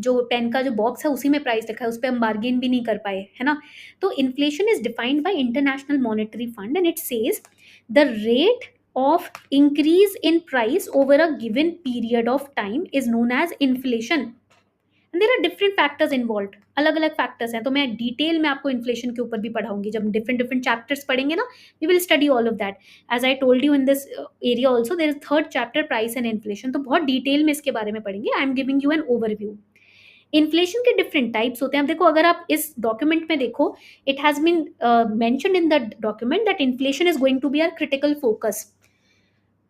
जो pen का जो box है उसी में price लिखा है, उस पर हम बार्गेन भी नहीं कर पाए, है ना. तो inflation is defined by international monetary fund and it says the rate of increase in price over a given period of time is known as inflation. And there are different factors involve, अलग अलग factors हैं. तो मैं detail में आपको inflation के ऊपर भी पढ़ाऊंगी जब डिफरेंट डिफरेंट चैप्टर्स पढ़ेंगे ना. We will study all of that. As I told you in this area also there is third chapter price and inflation, तो बहुत डिटेल में इसके बारे में पढ़ेंगे. I am giving you an overview. Inflation के डिफरेंट टाइप्स होते हैं. अब देखो, अगर आप इस डॉक्यूमेंट में देखो, it has been mentioned in the document that inflation is going to be our critical focus.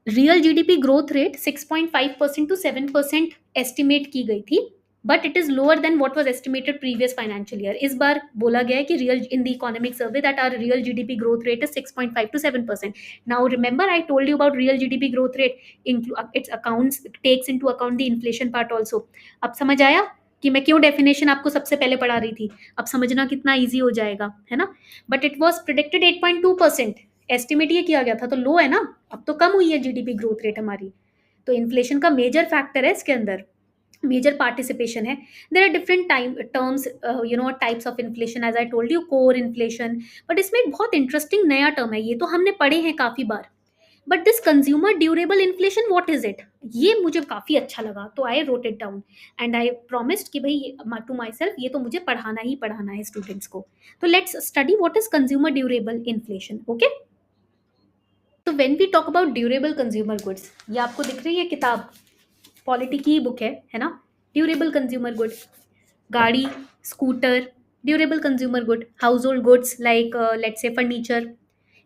Real GDP growth rate 6.5% to 7% estimate की गई थी, but it is lower than what was estimated previous financial year. इस बार बोला गया है कि real in the economic survey that are real GDP growth rate is 6.5 to 7%. Now remember I told you about real GDP growth rate, it's accounts takes into account the inflation part also. अब समझ आया कि मैं क्यों definition आपको सबसे पहले पढ़ा रही थी. अब समझना कितना ईजी हो जाएगा, है ना. But it was predicted 8.2%, estimate ये किया गया था, तो लो है ना. अब तो कम हुई है जीडीपी ग्रोथ रेट हमारी. तो इन्फ्लेशन का मेजर फैक्टर है इसके अंदर, मेजर पार्टिसिपेशन है. There are different time terms, types of inflation, as I told you core inflation. But इसमें एक बहुत इंटरेस्टिंग नया टर्म है, ये तो हमने पढ़े हैं काफी बार. But this consumer durable inflation, what is it, ये मुझे काफी अच्छा लगा, तो I wrote it down and I promised कि भाई टू माई सेल्फ ये तो मुझे पढ़ाना ही पढ़ाना है स्टूडेंट्स को. तो let's study what is consumer durable inflation. Okay, तो when we talk about durable consumer goods, ये आपको दिख रही है किताब, पॉलिटी की बुक है ना. ड्यूरेबल कंज्यूमर गुड, गाड़ी, scooter, durable consumer good. House hold goods like let's say furniture,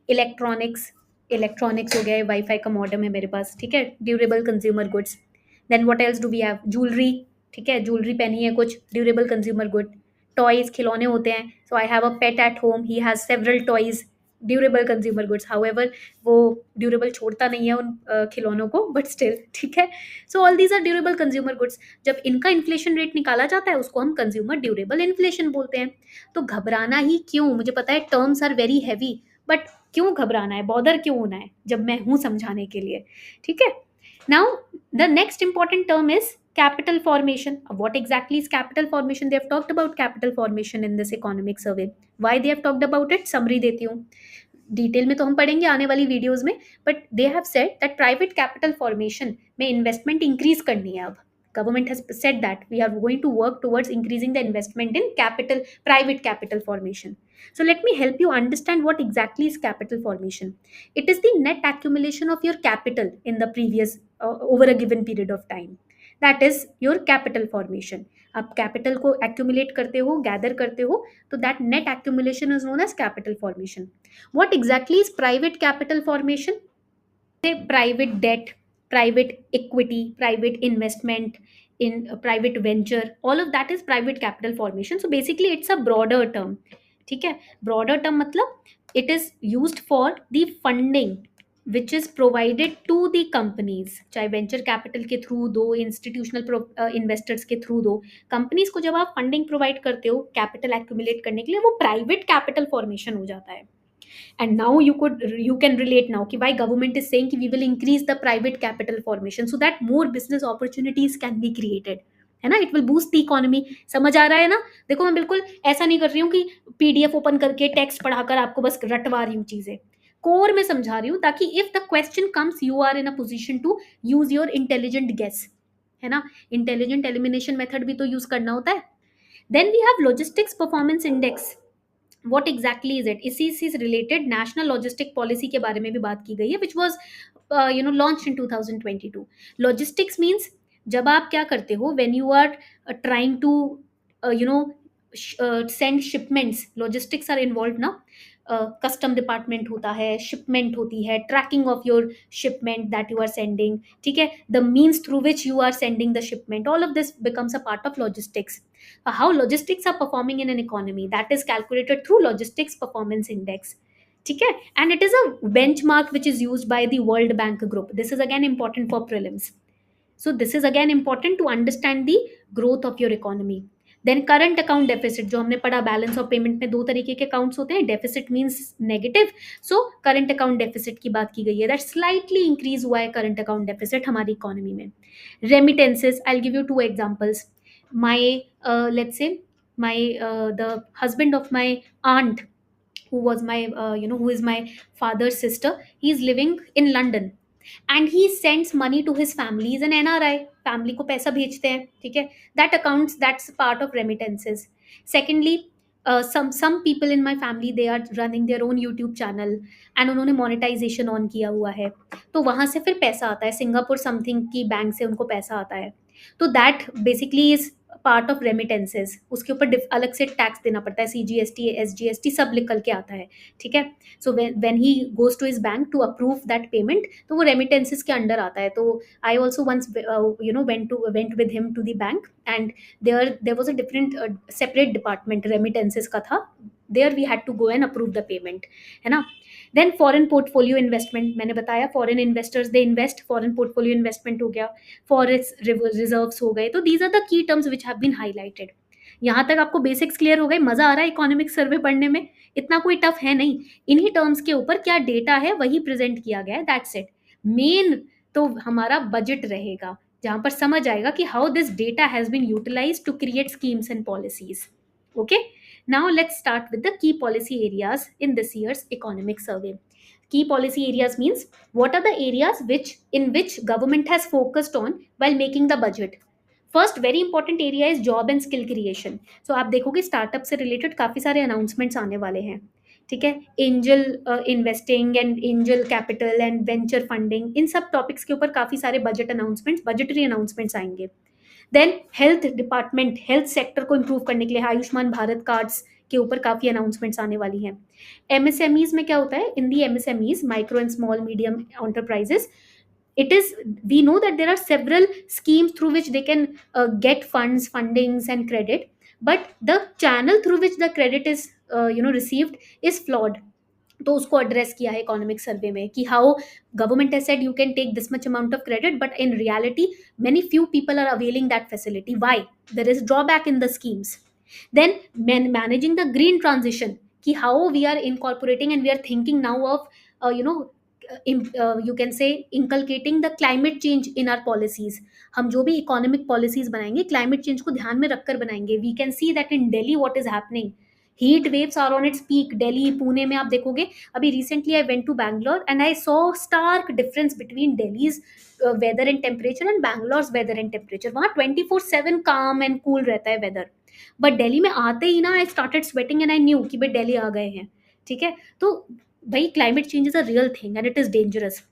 electronics, electronics हो गए, वाईफाई का मॉडेम है मेरे पास, ठीक है, durable consumer goods. Then what else do we have, jewellery, ठीक है, ज्वेलरी पहनी है कुछ, ड्यूरेबल कंज्यूमर गुड. टॉयज, खिलौने होते हैं, so I have a pet at home, he has several toys, durable consumer goods. However वो ड्यूरेबल छोड़ता नहीं है उन खिलौनों को, बट स्टिल, ठीक है. So all these are durable consumer goods. जब इनका इन्फ्लेशन रेट निकाला जाता है उसको हम कंज्यूमर ड्यूरेबल इन्फ्लेशन बोलते हैं. तो घबराना ही क्यों, मुझे पता है terms are very heavy, but क्यों घबराना है, बॉदर क्यों होना है जब मैं हूं समझाने के लिए, ठीक है. Now the next important term is capital formation. What exactly is capital formation? They have talked about capital formation in this economic survey. Why they have talked about it? Summary देती हूँ, डिटेल में तो हम पढ़ेंगे आने वाली videos में. But they have said that private capital formation में इन्वेस्टमेंट इंक्रीज करनी है. अब government has said that we are going to work towards increasing the investment in capital, private capital formation. So let me help you understand what exactly is capital formation. It is the net accumulation of your capital in the previous over a given period of time. That is your capital formation. आप capital को accumulate करते हो, gather करते हो, तो that net accumulation is known as capital formation. What exactly is private capital formation? Private debt, private equity, private investment in a private venture, all of that is private capital formation. So basically it's a broader term, ठीक है. broader term मतलब it is used for the funding which is provided to the companies, चाहे venture capital के through दो, institutional investors के through दो. Companies को जब आप फंडिंग प्रोवाइड करते हो कैपिटल एक्यूमुलेट करने के लिए, वो प्राइवेट कैपिटल फॉर्मेशन हो जाता है. And now you can relate now कि why government is saying कि we will increase the private capital formation so that more business opportunities can be created, है ना. It will boost the economy. समझ आ रहा है ना. देखो मैं बिल्कुल ऐसा नहीं कर रही हूँ कि पीडीएफ ओपन करके टेक्स्ट पढ़ाकर आपको बस रटवा रही हूँ चीजें, कोर में समझा रही हूँ, ताकि if the question comes you are in a position to use your intelligent guess, है ना. इंटेलिजेंट एलिमिनेशन मेथड भी तो यूज करना होता है. Then we have logistics performance index. What exactly is it? इसी से रिलेटेड नेशनल लॉजिस्टिक पॉलिसी के बारे में भी बात की गई है, which was launch in 2022. Logistics means जब आप क्या करते हो, when you are trying to send shipments, logistics are involve ना. कस्टम डिपार्टमेंट होता है, शिपमेंट होती है, tracking of your shipment that you are sending, ठीक है, the means through which you are sending the shipment, all of this becomes a part of logistics. How logistics are performing in an economy, that is calculated through logistics performance index. ठीक है. And it is a benchmark which is used by the world bank group. This is again important for prelims. So this is again important to understand the growth of your economy. Then current account deficit, जो हमने पढ़ा balance of payment में दो तरीके के accounts होते हैं. Deficit means negative. So current account deficit की बात की गई है, दैट स्लाइटली इंक्रीज हुआ है करंट अकाउंट डेफिसिट हमारी इकोनॉमी में. Remittances, I will give you to examples. My let's say my the husband of my aunt, who was my who is my father's sister, he is living in London and he sends money to his family. Is an NRI, family को पैसा भेजते हैं, ठीक है. That accounts, that's part of remittances. Secondly, some people in my family, they are running their own YouTube channel and उन्होंने monetization on किया हुआ है, तो वहाँ से फिर पैसा आता है, सिंगापुर समथिंग की बैंक से उनको पैसा आता है. तो that basically is part of remittances. उसके ऊपर अलग से टैक्स देना पड़ता है, CGST, SGST सब निकल के आता है, ठीक है. So when he goes to his bank to approve that payment, तो वो रेमिटेंसेस के अंडर आता है. तो I also once went with him to the bank and there was a different separate department remittances का था. There we had to go and approve the payment, है ना. देन फॉरेन पोर्टफोलियो इन्वेस्टमेंट, मैंने बताया foreign investors they invest, foreign portfolio investment हो गया, forex reserves हो गए. तो these are the key terms which have been highlighted. यहाँ तक आपको बेसिक्स क्लियर हो गए. मजा आ रहा है इकोनॉमिक सर्वे पढ़ने में, इतना कोई टफ है नहीं. इन्हीं टर्म्स के ऊपर क्या डेटा है वही प्रेजेंट किया गया है, दैट्स इट. मेन तो हमारा बजट रहेगा, जहां पर समझ आएगा कि how this data has been utilised to create schemes and policies. Okay. Now let's start with the key policy areas in this year's economic survey. Key policy areas means what are the areas in which government has focused on while making the budget. First very important area is job and skill creation. So आप देखोगे startup से related काफ़ी सारे announcements आने वाले हैं, ठीक है. Angel investing and angel capital and venture funding, इन सब टॉपिक्स के ऊपर काफ़ी सारे बजट अनाउंसमेंट्स, बजटरी अनाउंसमेंट्स आएंगे. Then health department, health sector को इम्प्रूव करने के लिए आयुष्मान भारत कार्ड्स के ऊपर काफ़ी अनाउंसमेंट्स आने वाली हैं. MSMEs में क्या होता है, इन दी MSMEs, micro and small medium enterprises, it is, we know that there are several schemes through which they can get funds, fundings and credit, but the channel through which the credit is received is flawed. तो उसको address किया है economic survey में कि how government has said you can take this much amount of credit, but in reality many few people are availing that facility. Why? There is drawback in the schemes. Then managing the green transition, कि how we are incorporating and we are thinking now of you can say inculcating the climate change in our policies. हम जो भी economic policies बनाएंगे climate change को ध्यान में रखकर बनाएंगे. We can see that in Delhi what is happening. Heat waves are on its peak. Delhi, Pune में आप देखोगे. अभी recently I went to Bangalore and I saw stark difference between Delhi's weather and temperature and Bangalore weather and temperature. वहाँ 24/7 काम and cool रहता है weather, but Delhi में आते ही ना I started sweating and I knew कि भाई दिल्ली आ गए हैं, ठीक है. तो भाई climate change is a real thing and it is dangerous.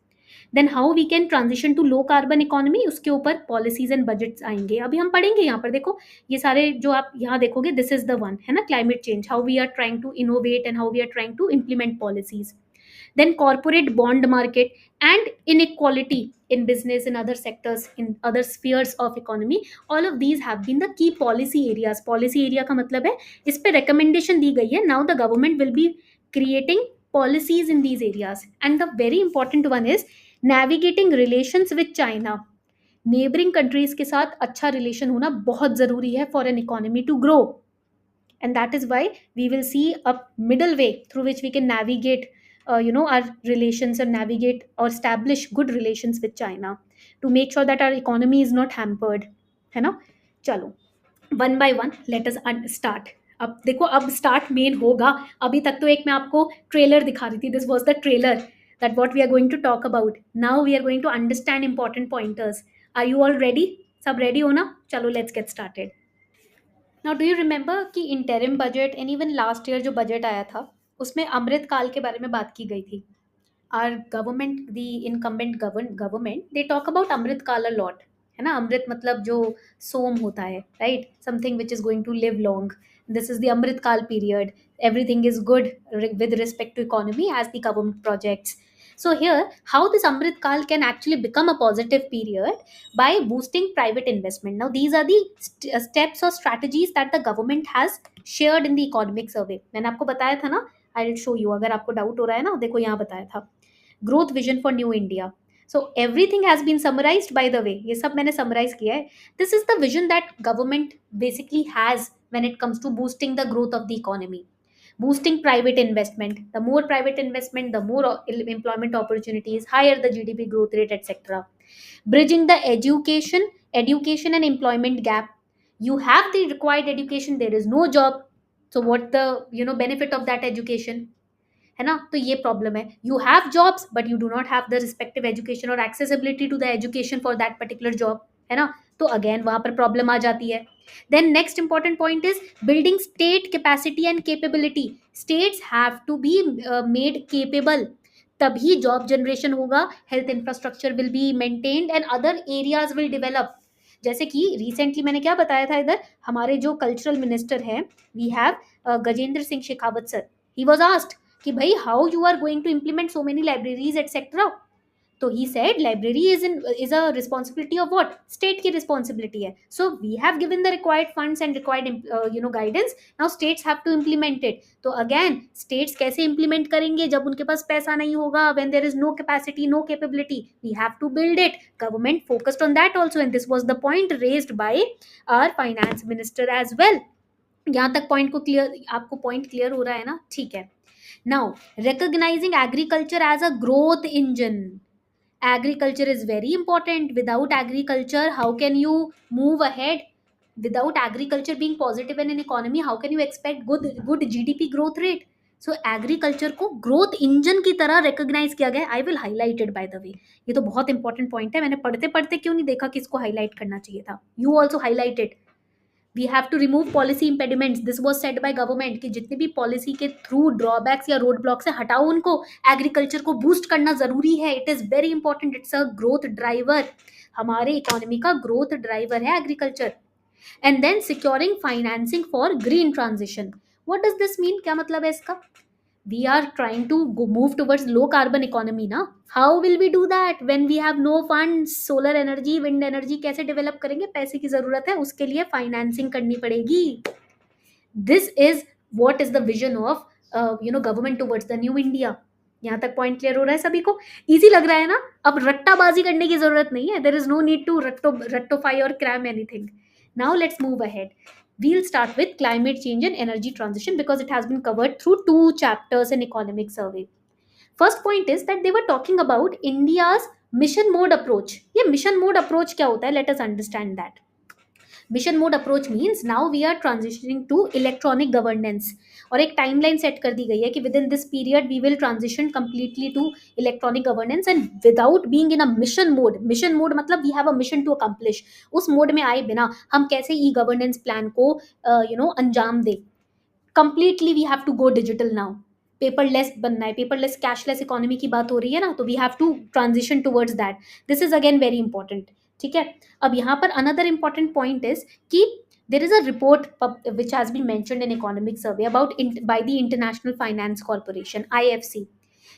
Then how we can transition to low carbon economy, उसके ऊपर पॉलिसीज एंड बजट्स आएंगे. अभी हम पढ़ेंगे यहाँ पर. देखो ये सारे जो आप यहाँ देखोगे, दिस इज द वन, है ना, climate change, how we are trying to innovate and how we are trying to implement policies. Then corporate bond market and inequality in business, in other sectors, in other spheres of economy, all of these have been the key policy areas. Policy area का मतलब है इस पे recommendation दी गई है. Now the government will be creating policies in these areas, and the very important one is navigating relations with China. Neighbouring countries के साथ अच्छा रिलेशन होना बहुत ज़रूरी है for an economy to grow, and that is why we will see a middle way through which we can navigate our relations and navigate or establish good relations with China to make sure that our economy is not hampered, है ना. चलो one by one let us start. अब देखो, अब start main होगा. अभी तक तो एक मैं आपको ट्रेलर दिखा रही थी. This was the trailer that what we are going to talk about. Now we are going to understand important pointers. Are you all ready? सब ready हो ना? चलो let's get started. Now do you remember कि interim budget and even last year जो budget आया था उसमें अमृत काल के बारे में बात की गई थी. Our government, the incumbent government, they talk about Amrit Kaal a lot, है ना. अमृत मतलब जो सोम होता है, right, something which is going to live long. This is the Amrit Kaal period. Everything is good with respect to economy as the government projects. So here, how this Amrit Kal can actually become a positive period by boosting private investment. Now, these are the steps or strategies that the government has shared in the economic survey. मैंने आपको बताया था ना, I will show you, अगर आपको doubt हो रहा है ना, देखो यहाँ बताया था, growth vision for new India. So everything has been summarised by the way, ये सब मैंने समराइज किया है. This is the vision that government basically has when it comes to boosting the growth of the economy. Boosting private investment, the more private investment, the more employment opportunities, higher the GDP growth rate, etc. Bridging the education and employment gap. You have the required education, there is no job, so what the benefit of that education, है ना? तो ये problem है. You have jobs but you do not have the respective education और accessibility to the education for that particular job, है ना? तो again वहां पर प्रॉब्लम आ जाती है. Then next important point is building state capacity and capability. States have to be made capable, तभी जॉब जनरेशन होगा, health infrastructure will be maintained and other areas will develop. जैसे कि रिसेंटली मैंने क्या बताया था, इधर हमारे जो कल्चरल मिनिस्टर हैं, we have Gajendra Singh Shekhawat sir. He was asked कि भाई how you are going to implement so many libraries etcetera. तो he said library is a responsibility of what, state की रिस्पॉन्सिबिलिटी है. So we have given the required funds and required guidance. Now states have to implement it. तो again states कैसे implement करेंगे जब उनके पास पैसा नहीं होगा, when there is no capacity, no capability, we have to build it. Government focused on that also and this was the point raised by our finance minister as well. यहाँ तक पॉइंट को क्लियर, आपको point clear हो रहा है ना? ठीक है. Now, recognizing agriculture as a growth engine. Agriculture is very important. Without agriculture, how can you move ahead? Without agriculture being positive in an economy, how can you expect good GDP growth rate? So agriculture को growth engine की तरह recognise किया गया. I will highlight it by the way. ये तो बहुत important point है, मैंने पढ़ते पढ़ते क्यों नहीं देखा कि इसको हाईलाइट करना चाहिए था. You also highlight it. We have to remove policy impediments. This was set by government कि जितने भी पॉलिसी के थ्रू ड्रॉबैक्स या रोड ब्लॉक्स है, हटाओ उनको. एग्रीकल्चर को बूस्ट करना जरूरी है. It is very important. It's a growth driver. हमारे इकोनॉमी का ग्रोथ ड्राइवर है agriculture. And then securing financing for green transition. What does this mean, क्या मतलब है इसका? we are trying to move towards low carbon economy ना. how will we do that when we have no funds? solar energy, wind energy कैसे develop करेंगे? पैसे की जरूरत है, उसके लिए फाइनेंसिंग करनी पड़ेगी. this is what is the vision of government towards the new India. यहाँ तक पॉइंट क्लियर हो रहा है सभी को? इजी लग रहा है ना? अब रट्टाबाजी करने की जरूरत नहीं है. There is no need to रट्टोफाई और cram anything. Now let's move ahead. We'll start with climate change and energy transition because it has been covered through 2 chapters in economic survey. First point is that they were talking about India's mission mode approach. ये mission mode approach क्या होता है? Let us understand that. Mission mode approach means now we are transitioning to electronic governance. और एक timeline set कर दी गई है कि within this period we will transition completely to electronic governance and without being in a mission mode. Mission mode मतलब we have a mission to accomplish. उस mode में आए बिना हम कैसे ई गवर्नेंस प्लान को अंजाम दे. Completely we have to go digital now. Paperless बनना है, पेपरलेस कैशलेस इकोनॉमी की बात हो रही है ना, तो we have to transition towards that. This is again very important. ठीक है. अब यहाँ पर अनदर इंपॉर्टेंट पॉइंट इज कि there is a report which has been mentioned in economic survey about by the International Finance Corporation, IFC.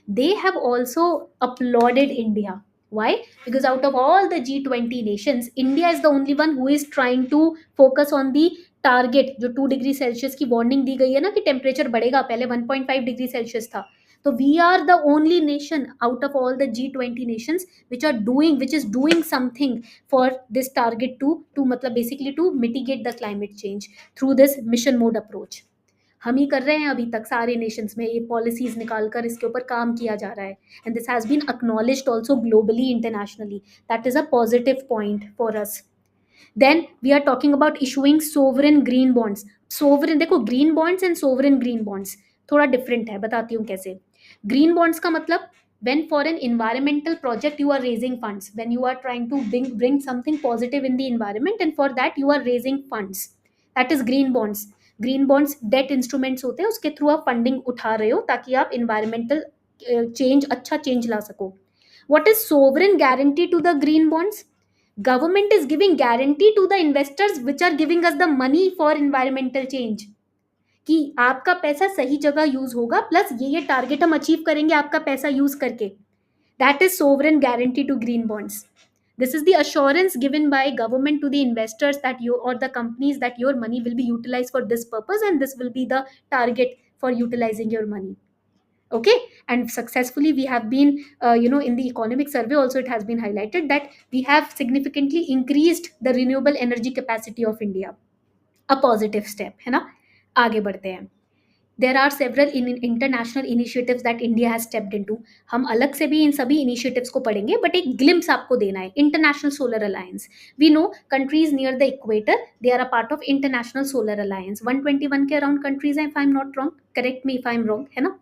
They have also applauded India. Why? Because out of all the G20 nations, India is the only one who is trying to focus on the target. जो 2 degree Celsius की warning दी गई है ना कि temperature बढ़ेगा, पहले 1.5 degree Celsius था. तो we are the only nation out of all the G20 nations which is doing something for this target to मतलब basically to mitigate the climate change through this mission mode approach. हम ही कर रहे हैं अभी तक सारे नेशंस में, ये पॉलिसीज निकाल कर इसके ऊपर काम किया जा रहा है. And this has been acknowledged also globally, internationally. That is a positive point for us. Then we are talking about issuing sovereign green bonds. Sovereign, देखो green bonds and sovereign green bonds थोड़ा different है, बताती हूँ कैसे. Green bonds का मतलब when for an environmental project you are raising funds, when you are trying to bring something positive in the environment and for that you are raising funds, that is green bonds. Green bonds debt instruments होते हैं, उसके through आप funding उठा रहे हो ताकि आप environmental change, अच्छा चेंज ला सको. What is sovereign guarantee to the green bonds? Government is giving guarantee to the investors which are giving us the money for environmental change, कि आपका पैसा सही जगह यूज होगा, प्लस ये टारगेट हम अचीव करेंगे आपका पैसा यूज करके. That is sovereign guarantee to green bonds. This is the assurance given by government to the investors that you or the companies that your money will be utilized for this purpose, and this will be the target for utilizing your money. Okay. And successfully we have been, in the economic survey also it has been highlighted that we have significantly increased the renewable energy capacity of India. A positive step है ना. आगे बढ़ते हैं. There are several international initiatives that India has stepped into. हम अलग से भी इन सभी इनिशिएटिव्स को पढ़ेंगे, बट एक ग्लिम्स आपको देना है. International solar alliance, we know countries near the equator they are a part of international solar alliance. 121 के अराउंड कंट्रीज हैं, if I am not wrong, correct me if I am wrong, है ना.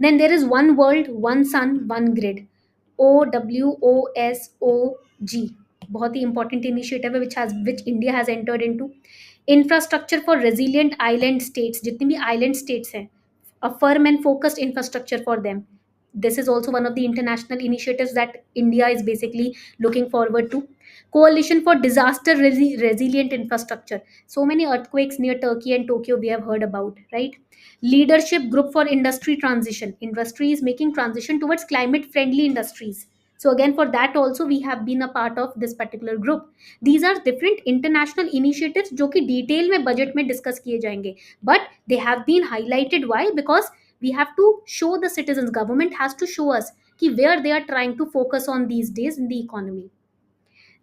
Then there is one world one sun one grid, OWOSOG. बहुत ही important initiative है which India has entered into. Infrastructure for resilient island states, जितनी भी island states हैं, a firm and focused infrastructure for them. This is also one of the international initiatives that India is basically looking forward to. Coalition for disaster resilient infrastructure. So many earthquakes near Turkey and Tokyo we have heard about, right? Leadership group for industry transition. Industry is making transition towards climate friendly industries. So again, for that also we have been a part of this particular group. These are different international initiatives जो कि detail में budget में discuss किए जाएंगे. But they have been highlighted. Why? Because we have to show the citizens, government has to show us कि where they are trying to focus on these days in the economy.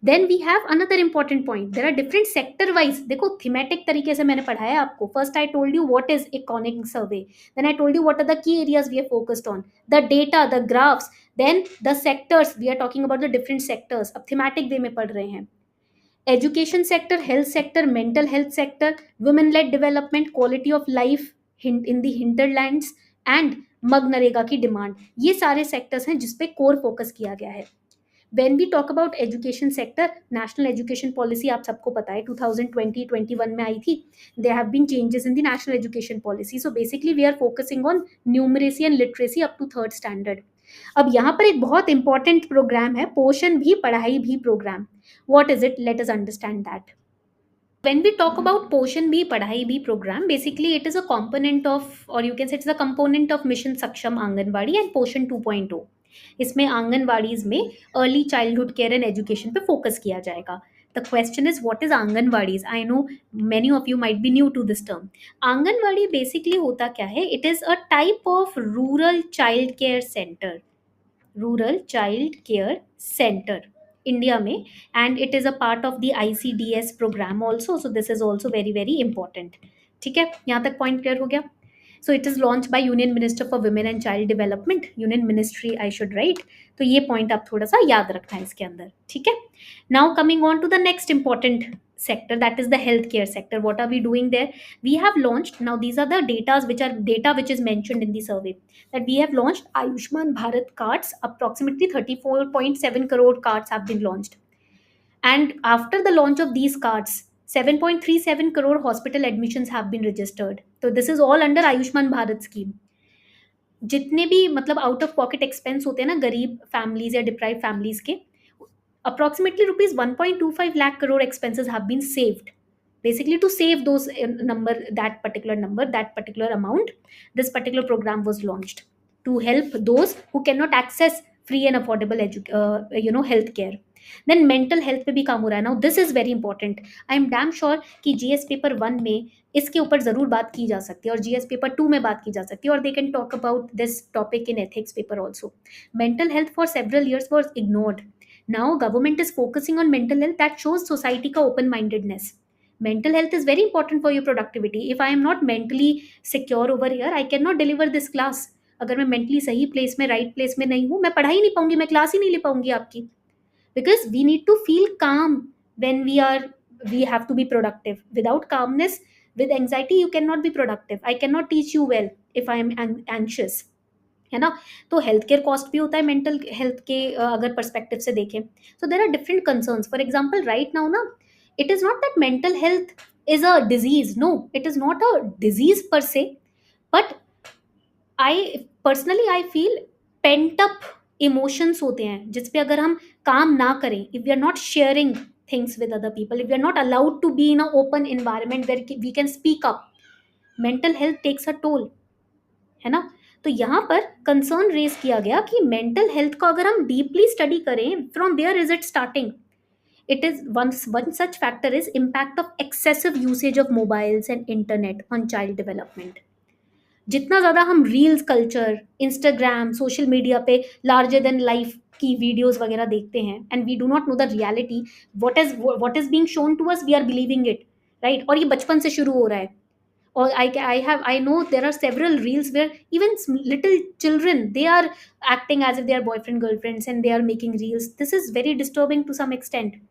Then we have another important point. There are different sector wise. देखो thematic तरीके से मैंने पढ़ाया आपको. First I told you what is economic survey. Then I told you what are the key areas we are focused on. The data, the graphs. Then the sectors. We are talking about the different sectors. अब thematic way में पढ़ रहे हैं. Education sector, health sector, mental health sector, women led development, quality of life in the hinterlands, and मगनरेगा की demand. ये सारे sectors हैं जिस पे कोर फोकस किया गया है. When we talk about education sector, national education policy आप सबको पता है 2020-21 में आई थी. There have been changes in the national education policy. So basically we are focusing on numeracy and literacy up to third standard. अब यहाँ पर एक बहुत इंपॉर्टेंट प्रोग्राम है, पोषण Bhi Padhai Bhi programme. What is it? Let us understand that. When we talk about Poshan Bhi Padhai Bhi program, basically it is a component of, or you can say it's a component of Mission Saksham Anganwadi and Poshan 2.0. इसमें आंगनवाड़ीज में early childhood care and education पे focus किया जाएगा. The question is what is Anganwadis. I know many of you might be new to this term. Anganwadi basically होता क्या है? It is a type of rural child care centre. Rural child care centre India में, and it is a part of the ICDS programme also. So this is also very very important. ठीक है, यहाँ तक point clear हो गया. So it is launch by union minister for women and child development, union ministry I should write. तो ये point आप थोड़ा सा याद रखना है इसके अंदर. ठीक है. Now coming on to the next important sector, that is the healthcare sector. What are we doing there? We have launched, now these are the data which is mentioned in the survey, that we have launched Ayushman Bharat cards. Approximately 34.7 crore cards have been launched, and after the launch of these cards 7.37 crore hospital admissions have been registered. So this is all under Ayushman Bharat scheme. जितने भी मतलब out of pocket expense होते हैं ना गरीब families या deprive families के, approximately rupees 1.25 lakh crore expenses have been saved. Basically, to save those that particular amount, this particular program was launched to help those who cannot access free and affordable health care. Then mental health पे भी काम हो रहा है. Now this is very important. I am damn sure कि GS paper 1 में इसके ऊपर ज़रूर बात की जा सकती है और GS पेपर 2 में बात की जा सकती है, और they can talk about this topic in ethics paper also. Mental health for several years was ignored. Now government is focusing on mental health. That shows society का open mindedness. Mental health is very important for your productivity. If I am not mentally secure over here, I cannot deliver this class. अगर मैं mentally सही place में right place में नहीं हूँ, मैं पढ़ा ही नहीं पाऊंगी, मैं class ही नहीं ले पाऊंगी आपकी. Because we need to feel calm when we have to be productive. Without calmness, with anxiety, you cannot be productive. I cannot teach you well if I am anxious. है ना. तो हेल्थ केयर कॉस्ट भी होता है mental health के अगर perspective से देखें. So there are different concerns. For example right now ना, it is not that mental health is a disease. No, it is not a disease per se, but I feel pent up emotions होते हैं जिसपे अगर हम काम ना करें, if we are not sharing things with other people, if we are not allowed to be in an open environment where we can speak up, mental health takes a toll, है ना. तो यहाँ पर कंसर्न रेज किया गया कि mental health को अगर हम डीपली स्टडी करें, from where is it starting? It is one such factor is impact of excessive usage of mobiles and internet on child development. जितना ज़्यादा हम reels culture, Instagram, social media पे larger than life की videos वगैरह देखते हैं, and we do not know the reality, what is being shown to us, we are believing it, right? और ये बचपन से शुरू हो रहा है. Or I know there are several reels where even little children, they are acting as if they are boyfriend girlfriends and they are making reels. This is very disturbing to some extent.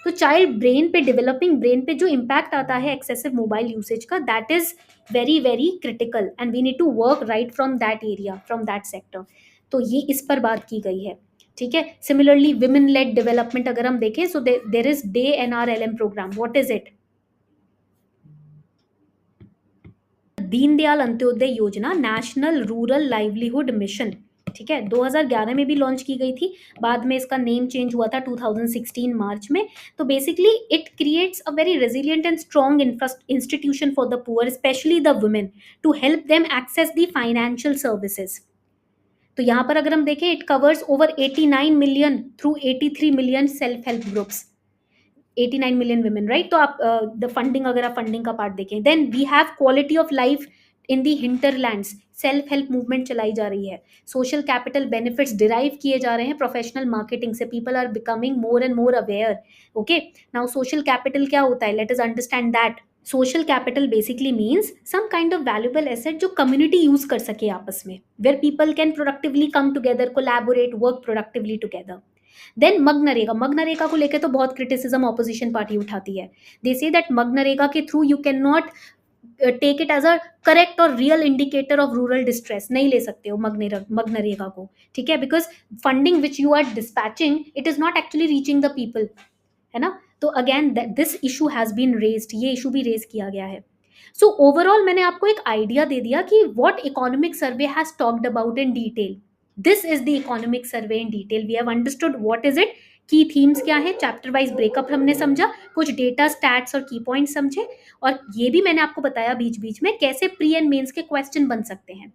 तो child brain पे, developing brain पे जो impact आता है excessive mobile usage का, that is very very critical, and we need to work right from that area, from that sector. तो ये इस पर बात की गई है. ठीक है. सिमिलरली विमेन लेड डेवलपमेंट अगर हम देखें, so there is the NRLM programme. What is it? Deendayal Antyodaya Yojana, national rural livelihood mission. ठीक है. 2011 में भी लॉन्च की गई थी, बाद में इसका नेम चेंज हुआ था 2016 मार्च में. तो basically it creates a very resilient and strong institution for the poor, specially the women, to help them access the financial services. तो यहाँ पर अगर हम देखें, it covers over 89 million through 83 million self help groups, 89 million women, right? तो आप the funding, अगर आप फंडिंग का पार्ट देखें, then we have quality of life in the hinterlands, self help movement चलाई जा रही है. सोशल कैपिटल बेनिफिट्स डिराइव किए जा रहे हैं प्रोफेशनल मार्केटिंग से. People are becoming more and more aware. Okay. Now social capital क्या होता है? Let us understand that. Social capital basically means some kind of valuable asset जो कम्युनिटी यूज कर सके आपस में, where people can productively come together, collaborate, work productively together. Then MGNREGA. MGNREGA को लेकर तो बहुत क्रिटिसिज्म ऑपोजिशन पार्टी उठाती है. दे से दैट मगनरेगा के through you can not take it as a correct और real indicator of rural distress. नहीं ले सकते हो मगनरेगा को. ठीक है. Because funding which you are dispatching, it is not actually reaching the people, है ना? तो again this issue has been raised, ये इशू भी रेज किया गया है. सो ओवरऑल मैंने आपको एक आइडिया दे दिया कि what economic survey has talked about in detail. This is the economic survey in detail. We have understood what is it, की थीम्स क्या है, चैप्टर वाइज ब्रेकअप हमने समझा, कुछ डेटा, स्टैट्स और की पॉइंट समझे, और ये भी मैंने आपको बताया बीच बीच में कैसे प्री एंड मेंस के क्वेश्चन बन सकते हैं.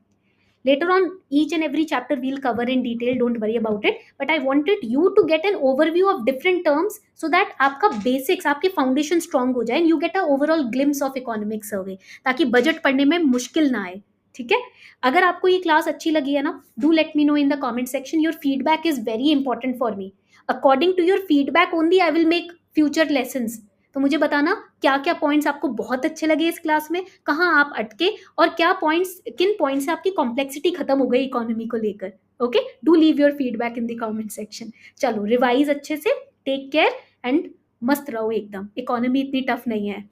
Later on, each and every chapter we'll cover in detail, don't worry about it. But I wanted you to get an overview of different terms so that आपका basics, आपके foundation strong हो जाए, and you get a overall glimpse of economic survey, ताकि budget पढ़ने में मुश्किल ना आए. ठीक है. अगर आपको ये क्लास अच्छी लगी है ना, do let me know in the comment section. Your feedback is very important for me. According to your feedback only I will make future lessons. तो मुझे बताना क्या क्या पॉइंट्स आपको बहुत अच्छे लगे इस क्लास में, कहाँ आप अटके, और क्या पॉइंट्स, किन पॉइंट्स से आपकी कॉम्प्लेक्सिटी खत्म हो गई इकोनॉमी को लेकर. Okay. Do leave your feedback in the comment section. चलो रिवाइज अच्छे से, टेक केयर एंड मस्त रहो एकदम. इकोनॉमी इतनी टफ नहीं है.